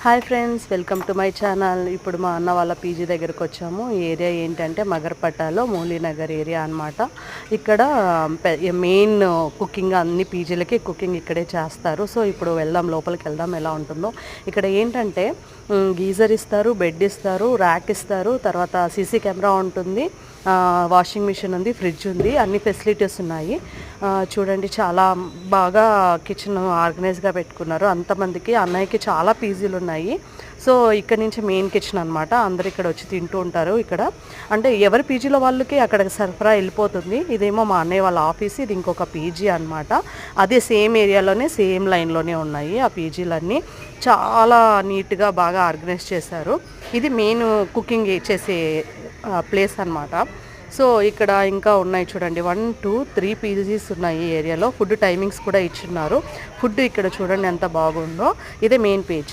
Hi friends, welcome to my channel. ఇప్పుడు మా అన్న వాళ్ళ పీజీ దగ్గరకు వచ్చాము. ఈ ఏరియా ఏంటంటే మగర్పట్టాలో మూలీనగర్ ఏరియా అనమాట. ఇక్కడ మెయిన్ కుకింగ్ అన్ని పీజీలకి కుకింగ్ ఇక్కడే చేస్తారు. సో ఇప్పుడు వెళ్దాం, లోపలికి వెళ్దాం ఎలా ఉంటుందో. ఇక్కడ ఏంటంటే గీజర్ ఇస్తారు, బెడ్ ఇస్తారు, ర్యాక్ ఇస్తారు, తర్వాత సీసీ కెమెరా ఉంటుంది, వాషింగ్ మిషన్ ఉంది, ఫ్రిడ్జ్ ఉంది, అన్ని ఫెసిలిటీస్ ఉన్నాయి. చూడండి, చాలా బాగా కిచెన్ ఆర్గనైజ్గా పెట్టుకున్నారు. అంతమందికి అన్నయ్యకి చాలా పీజీలు ఉన్నాయి. సో ఇక్కడ నుంచి మెయిన్ కిచెన్ అనమాట. అందరు ఇక్కడ వచ్చి తింటూ ఉంటారు. ఇక్కడ అంటే ఎవరి పీజీలో వాళ్ళకి అక్కడ సరఫరా వెళ్ళిపోతుంది. ఇదేమో మా అన్నయ్య వాళ్ళ ఆఫీస్, ఇది ఇంకొక పీజీ అనమాట. అదే సేమ్ ఏరియాలోనే సేమ్ లైన్లోనే ఉన్నాయి ఆ పీజీలన్నీ. చాలా నీట్గా బాగా ఆర్గనైజ్ చేశారు. ఇది మెయిన్ కుకింగ్ చేసే ప్లేస్ అనమాట. సో ఇక్కడ ఇంకా ఉన్నాయి చూడండి, 1 2 3 పీజీస్ ఉన్నాయి ఈ ఏరియాలో. ఫుడ్ టైమింగ్స్ కూడా ఇచ్చున్నారు. ఫుడ్ ఇక్కడ చూడండి ఎంత బాగుందో. ఇదే మెయిన్ పేజ్.